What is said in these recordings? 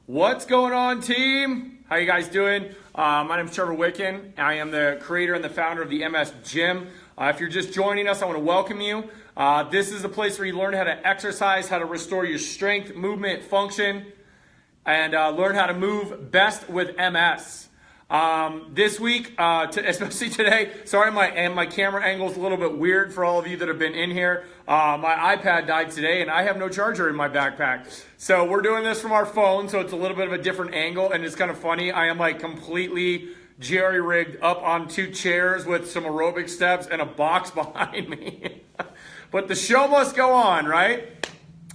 What's going on, team? How you guys doing? My name is Trevor Wicken. I am the creator and the founder of the MS Gym. If you're just joining us, I want to welcome you. This is a place where you learn how to exercise, how to restore your strength, movement, function, and learn how to move best with MS. This week, especially today, sorry my camera angle is a little bit weird for all of you that have been in here. My iPad died today and I have no charger in my backpack. So we're doing this from our phone, so it's a little bit of a different angle, and it's kind of funny. I am like completely jerry-rigged up on two chairs with some aerobic steps and a box behind me. But the show must go on, right?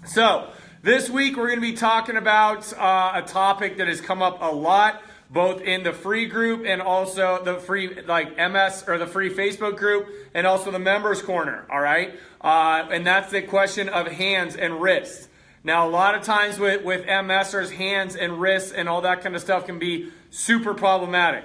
So this week we're going to be talking about a topic that has come up a lot, both in the free group and also the free MS or the free Facebook group, and also the members corner. All right, and that's the question of hands and wrists. Now, a lot of times with MSers, hands and wrists and all that kind of stuff can be super problematic.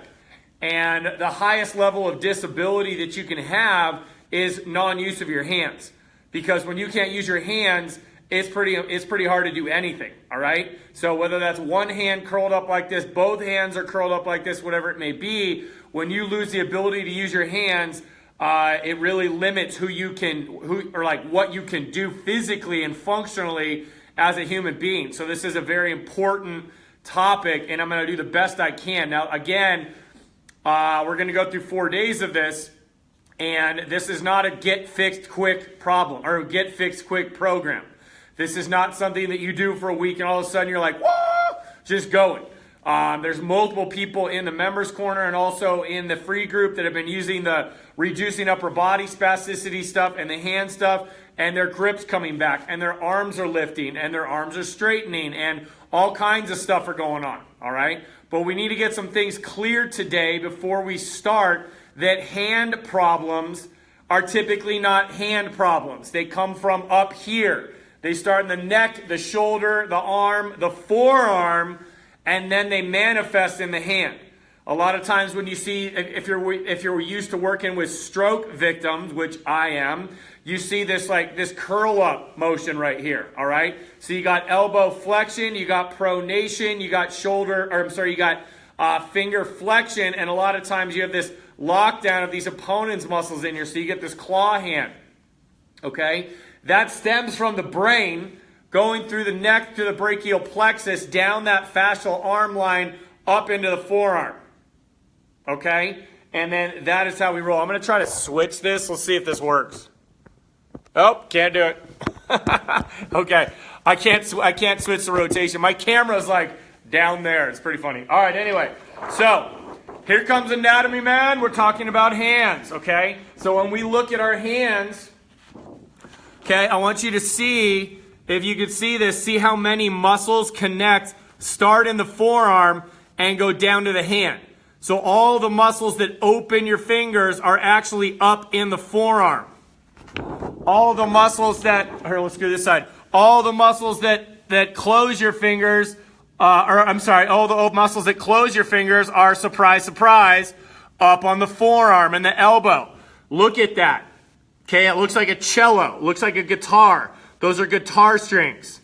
And the highest level of disability that you can have is non-use of your hands, because when you can't use your hands, it's pretty hard to do anything, all right? So whether that's one hand curled up like this, both hands are curled up like this, whatever it may be, when you lose the ability to use your hands, it really limits what you can do physically and functionally as a human being. So this is a very important topic, and I'm going to do the best I can. Now, again, we're going to go through 4 days of this, and this is not a get fixed quick problem or a get fixed quick program. This is not something that you do for a week and all of a sudden you're like, whoa, just going. There's multiple people in the members corner and also in the free group that have been using the reducing upper body spasticity stuff and the hand stuff, and their grip's coming back and their arms are lifting and their arms are straightening and all kinds of stuff are going on, all right? But we need to get some things clear today before we start, that hand problems are typically not hand problems. They come from up here. They start in the neck, the shoulder, the arm, the forearm, and then they manifest in the hand. A lot of times when you see, if you're used to working with stroke victims, which I am, you see this curl up motion right here, all right? So you got elbow flexion, you got pronation, you got finger flexion, and a lot of times you have this lockdown of these opponent's muscles in here, so you get this claw hand, okay? That stems from the brain going through the neck to the brachial plexus, down that fascial arm line, up into the forearm. Okay? And then that is how we roll. I'm going to try to switch this. Let's see if this works. Oh, can't do it. Okay. I can't switch the rotation. My camera's like down there. It's pretty funny. All right, anyway. So, here comes anatomy, man. We're talking about hands, okay? So when we look at our hands, okay, I want you to see, if you could see this, see how many muscles connect, start in the forearm, and go down to the hand. So all the muscles that open your fingers are actually up in the forearm. All the muscles that, here, let's go this side. All the muscles that close your fingers, all the muscles that close your fingers are, surprise, surprise, up on the forearm and the elbow. Look at that. Okay, it looks like a cello, looks like a guitar. Those are guitar strings.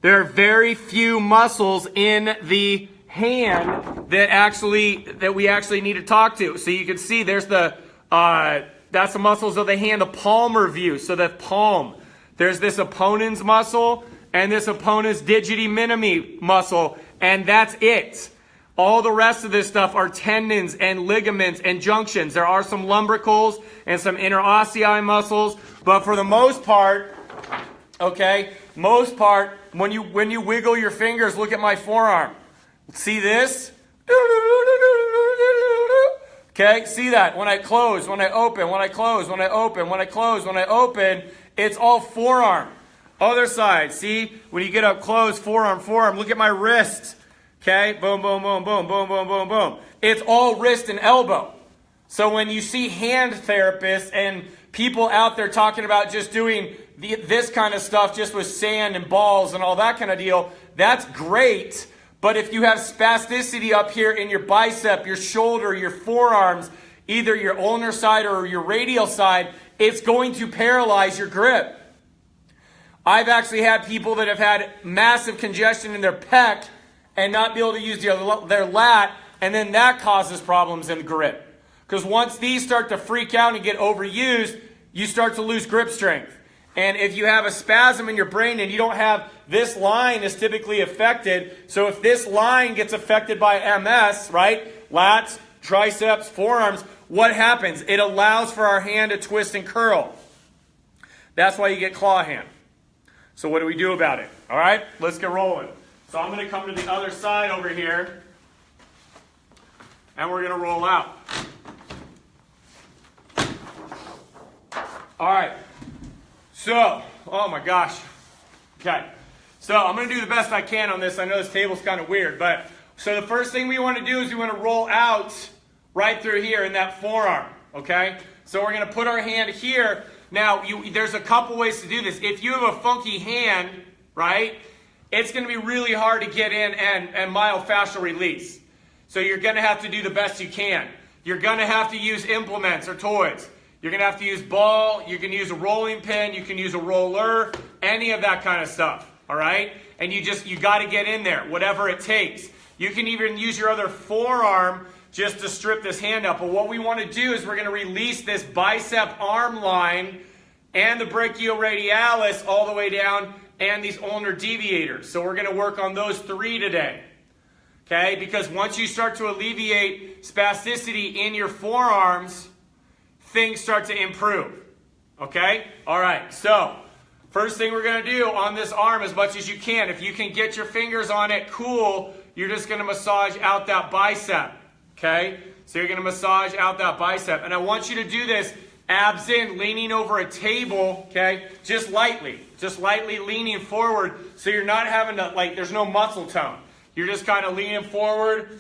There are very few muscles in the hand that we actually need to talk to. So you can see there's that's the muscles of the hand, the palmar view. So the palm. There's this opponent's muscle and this opponent's digiti minimi muscle, and that's it. All the rest of this stuff are tendons and ligaments and junctions. There are some lumbricals and some interossei muscles, but for the most part, okay, when you wiggle your fingers, look at my forearm. See this? Okay, see that? When I close, when I open, when I close, when I open, when I close, when I open, it's all forearm. Other side, see? When you get up close, forearm, look at my wrist. Okay, boom, boom, boom, boom, boom, boom, boom, boom. It's all wrist and elbow. So when you see hand therapists and people out there talking about just doing this kind of stuff just with sand and balls and all that kind of deal, that's great. But if you have spasticity up here in your bicep, your shoulder, your forearms, either your ulnar side or your radial side, it's going to paralyze your grip. I've actually had people that have had massive congestion in their pec and not be able to use their lat, and then that causes problems in the grip. Because once these start to freak out and get overused, you start to lose grip strength. And if you have a spasm in your brain and you don't have this line is typically affected, so if this line gets affected by MS, right, lats, triceps, forearms, what happens? It allows for our hand to twist and curl. That's why you get claw hand. So what do we do about it? All right, let's get rolling. So I'm going to come to the other side over here, and we're going to roll out. All right. So, oh my gosh. Okay. So I'm going to do the best I can on this. I know this table's kind of weird, but so the first thing we want to do is we want to roll out right through here in that forearm. Okay. So we're going to put our hand here. Now, there's a couple ways to do this. If you have a funky hand, right, it's going to be really hard to get in and myofascial release. So you're going to have to do the best you can. You're going to have to use implements or toys. You're going to have to use ball. You can use a rolling pin. You can use a roller, any of that kind of stuff. All right? And you got to get in there, whatever it takes. You can even use your other forearm just to strip this hand up. But what we want to do is we're going to release this bicep arm line and the brachioradialis all the way down and these ulnar deviators. So we're going to work on those three today. Okay? Because once you start to alleviate spasticity in your forearms, things start to improve. Okay? All right. So first thing we're going to do on this arm as much as you can. If you can get your fingers on it, cool. You're just going to massage out that bicep. Okay? So you're going to massage out that bicep. And I want you to do this abs in, leaning over a table, okay? Just lightly leaning forward so you're not having to, there's no muscle tone. You're just kind of leaning forward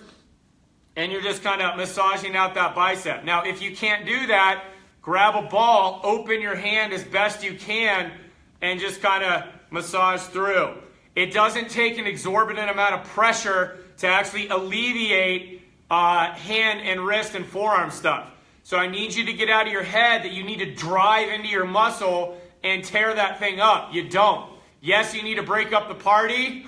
and you're just kind of massaging out that bicep. Now, if you can't do that, grab a ball, open your hand as best you can, and just kind of massage through. It doesn't take an exorbitant amount of pressure to actually alleviate hand and wrist and forearm stuff. So I need you to get out of your head that you need to drive into your muscle and tear that thing up. You don't. Yes, you need to break up the party,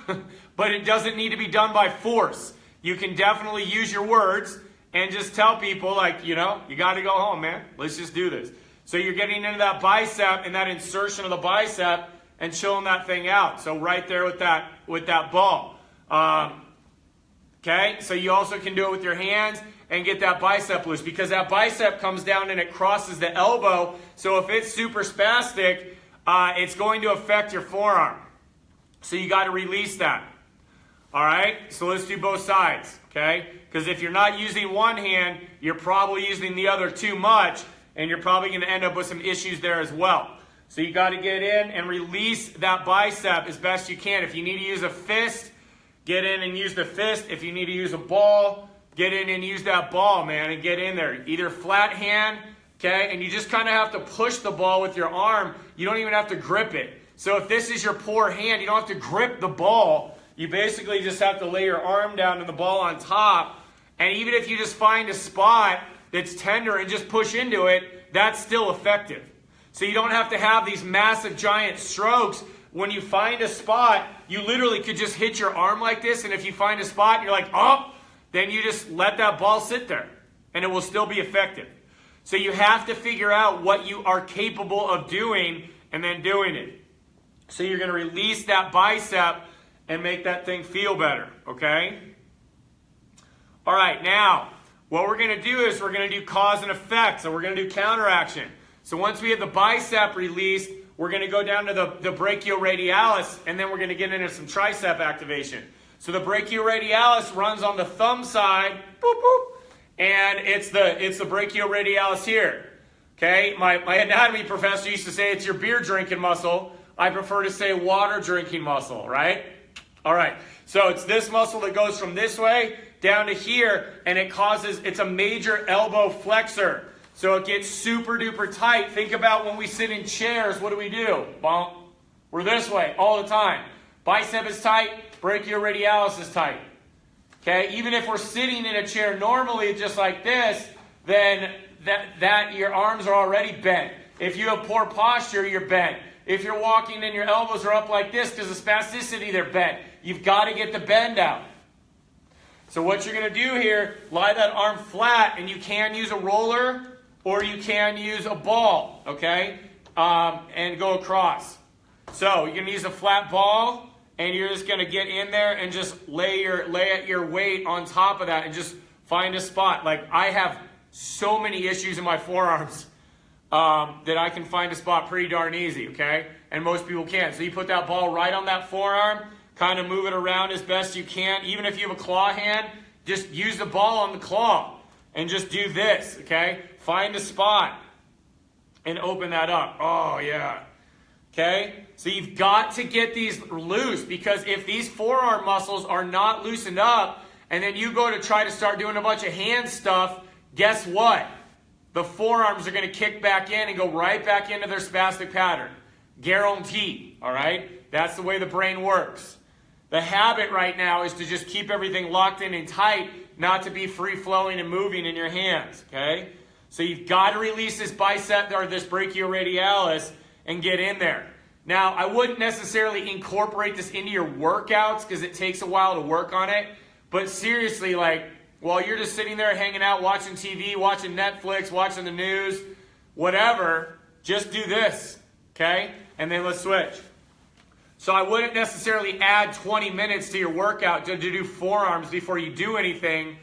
but it doesn't need to be done by force. You can definitely use your words and just tell people, you got to go home, man. Let's just do this. So you're getting into that bicep and that insertion of the bicep and chilling that thing out. So right there with that ball. Okay, so you also can do it with your hands and get that bicep loose because that bicep comes down and it crosses the elbow. So if it's super spastic, it's going to affect your forearm. So you got to release that. All right, so let's do both sides, okay? Because if you're not using one hand, you're probably using the other too much, and you're probably going to end up with some issues there as well. So you got to get in and release that bicep as best you can. If you need to use a fist, get in and use the fist. If you need to use a ball, get in and use that ball, man, and get in there. Either flat hand, okay, and you just kind of have to push the ball with your arm. You don't even have to grip it. So if this is your poor hand, you don't have to grip the ball. You basically just have to lay your arm down and the ball on top. And even if you just find a spot that's tender and just push into it, that's still effective. So you don't have to have these massive, giant strokes. When you find a spot, you literally could just hit your arm like this. And if you find a spot, you're like, oh, then you just let that ball sit there. And it will still be effective. So you have to figure out what you are capable of doing and then doing it. So you're going to release that bicep and make that thing feel better, okay? All right, now, what we're going to do is we're going to do cause and effect. So we're going to do counteraction. So once we have the bicep released, we're going to go down to the brachioradialis, and then we're going to get into some tricep activation. So the brachioradialis runs on the thumb side, boop, boop, and it's the brachioradialis here. Okay, my anatomy professor used to say it's your beer drinking muscle. I prefer to say water drinking muscle, right? All right, so it's this muscle that goes from this way down to here, and it's a major elbow flexor. So it gets super duper tight. Think about when we sit in chairs, what do? Bump. We're this way all the time. Bicep is tight, brachioradialis is tight. Okay, even if we're sitting in a chair normally just like this, then that your arms are already bent. If you have poor posture, you're bent. If you're walking and your elbows are up like this because of spasticity, they're bent. You've got to get the bend out. So what you're going to do here, lie that arm flat, and you can use a roller or you can use a ball, okay, and go across. So you're going to use a flat ball, and you're just going to get in there and just lay your weight on top of that and just find a spot. Like, I have so many issues in my forearms that I can find a spot pretty darn easy, okay? And most people can't. So you put that ball right on that forearm, kind of move it around as best you can. Even if you have a claw hand, just use the ball on the claw and just do this, okay? Find a spot and open that up. Oh, yeah. Okay? So you've got to get these loose, because if these forearm muscles are not loosened up and then you go to try to start doing a bunch of hand stuff, guess what? The forearms are going to kick back in and go right back into their spastic pattern. Guaranteed, all right? That's the way the brain works. The habit right now is to just keep everything locked in and tight, not to be free-flowing and moving in your hands, okay? So you've got to release this bicep or this brachioradialis and get in there. Now, I wouldn't necessarily incorporate this into your workouts because it takes a while to work on it, but seriously, like, while you're just sitting there hanging out, watching TV, watching Netflix, watching the news, whatever, just do this, okay? And then let's switch. So I wouldn't necessarily add 20 minutes to your workout to do forearms before you do anything,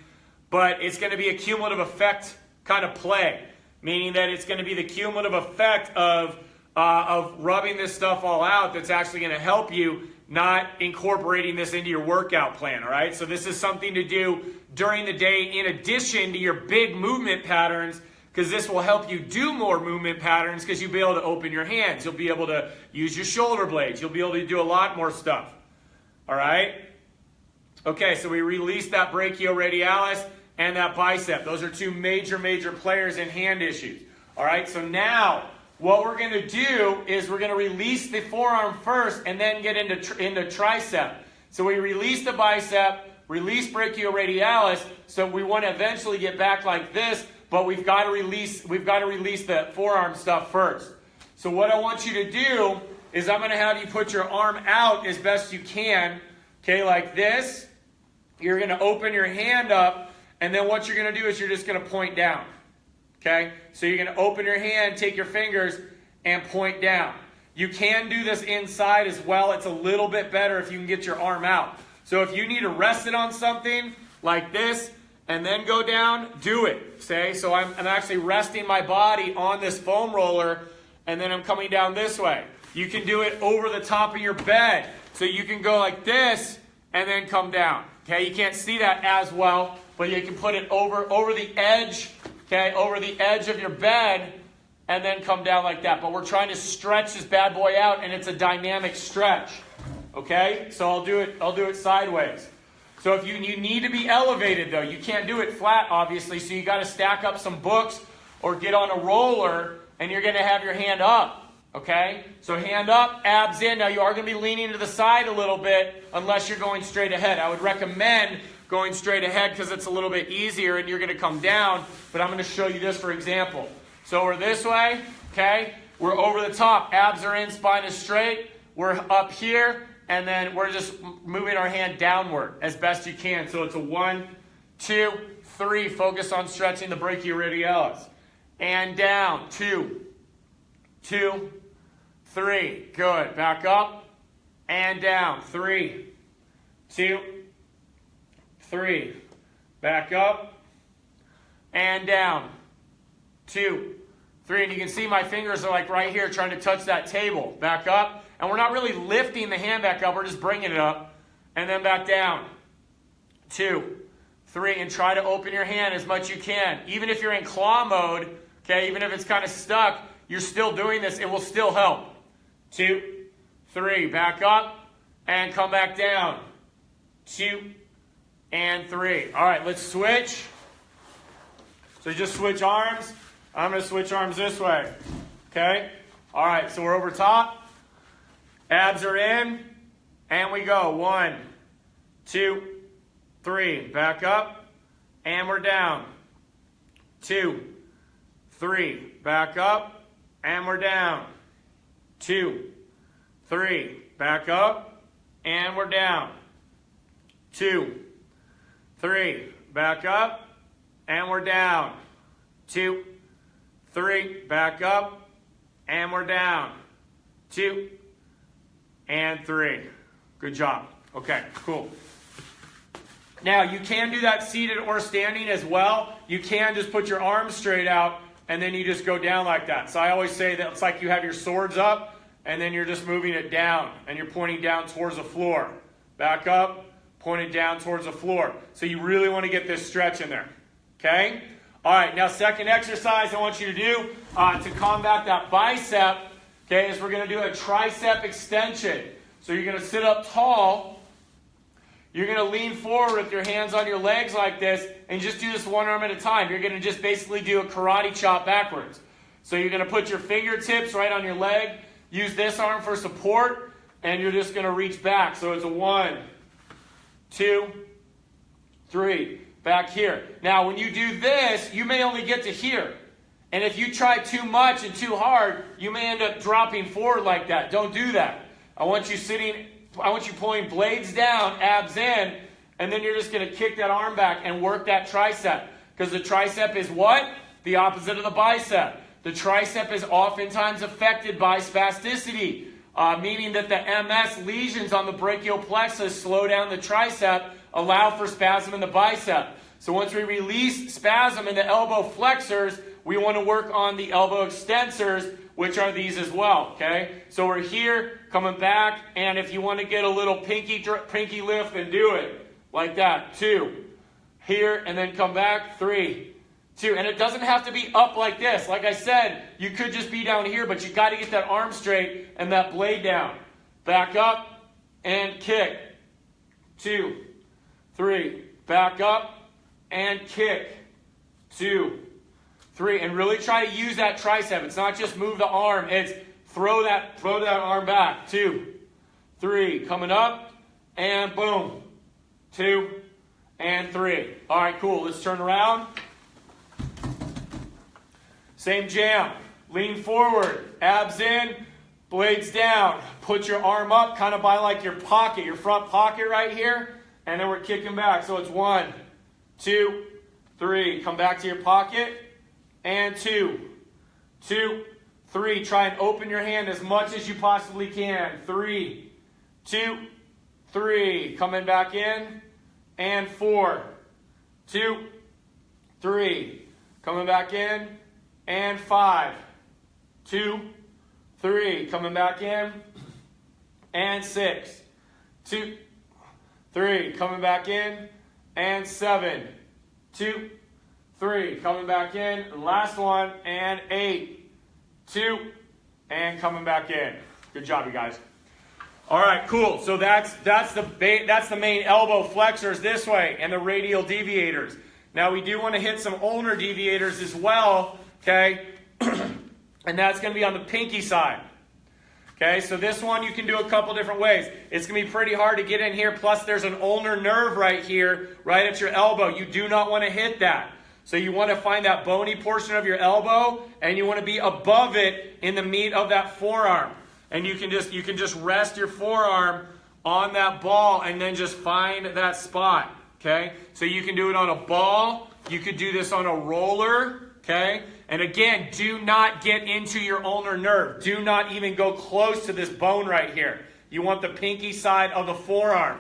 but it's going to be a cumulative effect kind of play, meaning that it's going to be the cumulative effect of rubbing this stuff all out that's actually going to help you, not incorporating this into your workout plan, all right? So this is something to do during the day in addition to your big movement patterns, because this will help you do more movement patterns because you'll be able to open your hands. You'll be able to use your shoulder blades. You'll be able to do a lot more stuff, all right? Okay, so we released that brachioradialis and that bicep. Those are two major players in hand issues, all right? So now what we're going to do is we're going to release the forearm first and then get into tricep. So we release the bicep, release brachioradialis, so we want to eventually get back like this, but we've got to release the forearm stuff first. So what I want you to do is I'm going to have you put your arm out as best you can, okay, like this. You're going to open your hand up, and then what you're going to do is you're just going to point down. Okay, so you're going to open your hand, take your fingers, and point down. You can do this inside as well. It's a little bit better if you can get your arm out. So if you need to rest it on something like this and then go down, do it. Okay, so I'm actually resting my body on this foam roller, and then I'm coming down this way. You can do it over the top of your bed. So you can go like this and then come down. Okay, you can't see that as well, but you can put it over the edge. Okay, over the edge of your bed, and then come down like that. But we're trying to stretch this bad boy out, and it's a dynamic stretch. Okay, so I'll do it sideways. So if you need to be elevated though, you can't do it flat, obviously. So you got to stack up some books or get on a roller, and you're going to have your hand up. Okay, so hand up, abs in. Now you are going to be leaning to the side a little bit, unless you're going straight ahead. I would recommend going straight ahead because it's a little bit easier and you're going to come down, but I'm going to show you this for example. So we're this way, okay? We're over the top. Abs are in, spine is straight. We're up here, and then we're just moving our hand downward as best you can. So it's a 1, 2, 3. Focus on stretching the brachioradialis. And down. 2, 2, 3. Good. Back up and down. 3, 2, 3. Back up and down. 2, 3. And you can see my fingers are like right here trying to touch that table. Back up. And we're not really lifting the hand back up. We're just bringing it up. And then back down. 2, 3. And try to open your hand as much as you can. Even if you're in claw mode, okay, even if it's kind of stuck, you're still doing this. It will still help. 2, 3. Back up and come back down. 2 and 3. All right, let's switch. So just switch arms. I'm going to switch arms this way. Okay? All right, so we're over top. Abs are in. And we go. 1, 2, 3. Back up. And we're down. 2, 3. Back up. And we're down. 2, 3. Back up. And we're down. 2, 3, back up, and we're down. 2, 3, back up, and we're down. 2, and 3. Good job. Okay, cool. Now, you can do that seated or standing as well. You can just put your arms straight out, and then you just go down like that. So I always say that it's like you have your swords up, and then you're just moving it down, and you're pointing down towards the floor. Back up, pointed down towards the floor. So you really want to get this stretch in there. Okay? All right, now second exercise I want you to do to combat that bicep, okay, is we're going to do a tricep extension. So you're going to sit up tall. You're going to lean forward with your hands on your legs like this and just do this one arm at a time. You're going to just basically do a karate chop backwards. So you're going to put your fingertips right on your leg, use this arm for support, and you're just going to reach back. So it's a 1, 2, 3, back here. Now when you do this, you may only get to here. And if you try too much and too hard, you may end up dropping forward like that. Don't do that. I want you pulling blades down, abs in, and then you're just going to kick that arm back and work that tricep. Because the tricep is what? The opposite of the bicep. The tricep is oftentimes affected by spasticity, meaning that the MS lesions on the brachial plexus slow down the tricep, allow for spasm in the bicep. So once we release spasm in the elbow flexors, we want to work on the elbow extensors, which are these as well, okay? So we're here, coming back, and if you want to get a little pinky lift, then do it. Like that. 2. Here, and then come back. 3, 2. And it doesn't have to be up like this. Like I said, you could just be down here, but you got to get that arm straight and that blade down. Back up, and kick. 2, 3. Back up, and kick. 2, 3, and really try to use that tricep. It's not just move the arm, it's throw that arm back. 2, 3, coming up, and boom. 2, and 3. All right, cool. Let's turn around. Same jam. Lean forward, abs in, blades down. Put your arm up, kind of by like your pocket, your front pocket right here, and then we're kicking back. So it's 1, 2, 3. Come back to your pocket. And 2, 2, 3. Try and open your hand as much as you possibly can. 3, 2, 3. Coming back in. And 4, 2, 3. Coming back in. And 5, 2, 3. Coming back in. And 6, 2, 3. Coming back in. And 7, 2, 3, coming back in, last one, and 8, 2, and coming back in. Good job, you guys. All right, cool. So that's the main elbow flexors this way, and the radial deviators. Now we do want to hit some ulnar deviators as well, okay? And that's going to be on the pinky side. Okay, so this one you can do a couple different ways. It's going to be pretty hard to get in here, plus there's an ulnar nerve right here, right at your elbow. You do not want to hit that. So you want to find that bony portion of your elbow, and you want to be above it in the meat of that forearm. And you can just rest your forearm on that ball and then just find that spot. Okay? So you can do it on a ball, you could do this on a roller, okay? And again, do not get into your ulnar nerve. Do not even go close to this bone right here. You want the pinky side of the forearm.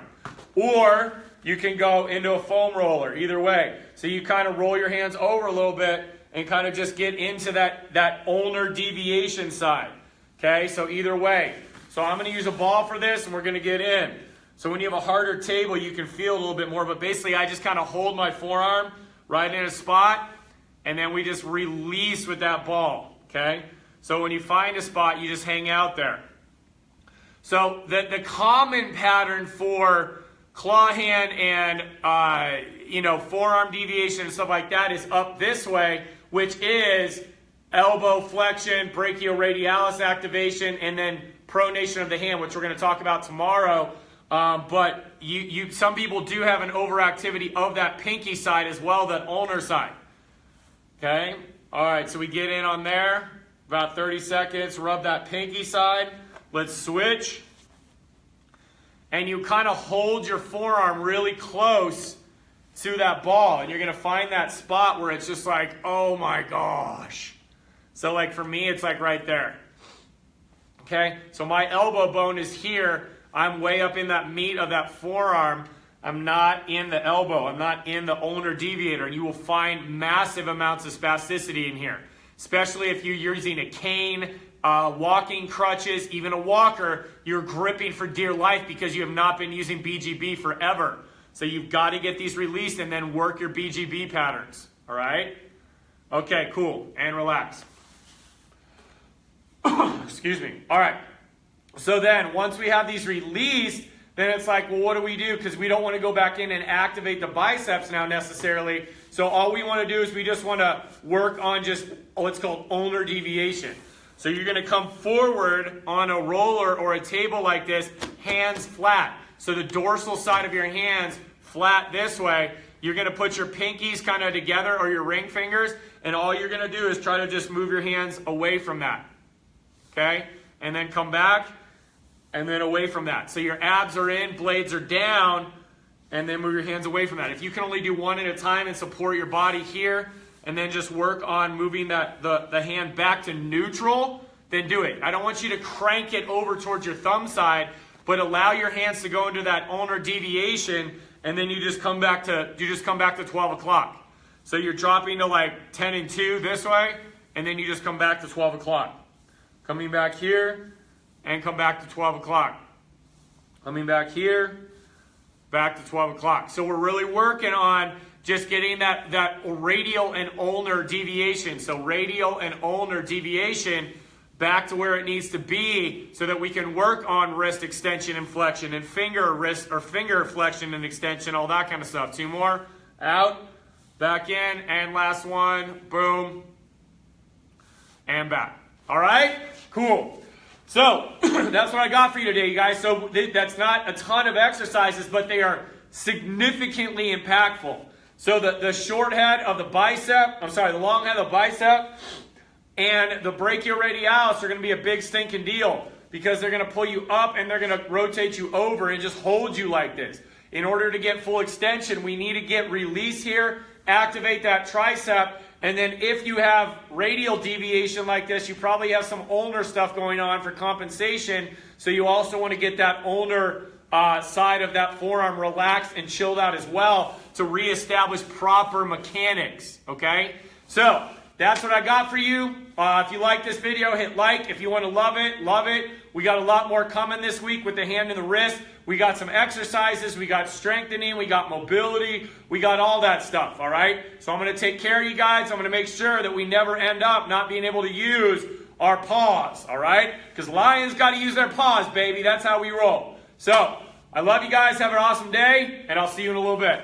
Or you can go into a foam roller, either way. So you kind of roll your hands over a little bit and kind of just get into that ulnar deviation side. Okay, so either way. So I'm going to use a ball for this, and we're going to get in. So when you have a harder table, you can feel a little bit more. But basically, I just kind of hold my forearm right in a spot, and then we just release with that ball. Okay, so when you find a spot, you just hang out there. So the common pattern for claw hand and forearm deviation and stuff like that is up this way, which is elbow flexion, brachioradialis activation, and then pronation of the hand, which we're going to talk about tomorrow. But some people do have an overactivity of that pinky side as well, that ulnar side. Okay? All right, so we get in on there, about 30 seconds, rub that pinky side. Let's switch. And you kind of hold your forearm really close to that ball, and you're gonna find that spot where it's just like, oh my gosh. So like for me, it's like right there. Okay, so my elbow bone is here. I'm way up in that meat of that forearm. I'm not in the elbow. I'm not in the ulnar deviator. And you will find massive amounts of spasticity in here, especially if you're using a cane, walking crutches, even a walker. You're gripping for dear life because you have not been using BGB forever. So you've got to get these released and then work your BGB patterns. All right? Okay, cool. And relax. Excuse me. All right. So then once we have these released, then it's like, well, what do we do? Because we don't want to go back in and activate the biceps now necessarily. So all we want to do is we just want to work on just what's called ulnar deviation. So you're going to come forward on a roller or a table like this, hands flat. So the dorsal side of your hands flat this way. You're going to put your pinkies kind of together or your ring fingers. And all you're going to do is try to just move your hands away from that. Okay? And then come back. And then away from that. So your abs are in, blades are down, and then move your hands away from that. If you can only do one at a time and support your body here, and then just work on moving the hand back to neutral, then do it. I don't want you to crank it over towards your thumb side, but allow your hands to go into that ulnar deviation, and then you just come back to 12 o'clock. So you're dropping to like 10 and 2 this way, and then you just come back to 12 o'clock. Coming back here, and come back to 12 o'clock. Coming back here, back to 12 o'clock. So we're really working on just getting that radial and ulnar deviation. So radial and ulnar deviation back to where it needs to be so that we can work on wrist extension and flexion and finger flexion and extension, all that kind of stuff. 2 more. Out, back in, and last one. Boom. And back. All right? Cool. So, that's what I got for you today, you guys. So, that's not a ton of exercises, but they are significantly impactful. So, the short head of the the long head of the bicep and the brachioradialis are going to be a big stinking deal because they're going to pull you up and they're going to rotate you over and just hold you like this. In order to get full extension, we need to get release here, activate that tricep. And then if you have radial deviation like this, you probably have some ulnar stuff going on for compensation. So you also want to get that ulnar side of that forearm relaxed and chilled out as well to reestablish proper mechanics, okay? So that's what I got for you. If you like this video, hit like. If you want to love it, love it. We got a lot more coming this week with the hand and the wrist. We got some exercises, we got strengthening, we got mobility, we got all that stuff, all right? So I'm going to take care of you guys. I'm going to make sure that we never end up not being able to use our paws, all right? Because lions got to use their paws, baby. That's how we roll. So I love you guys. Have an awesome day, and I'll see you in a little bit.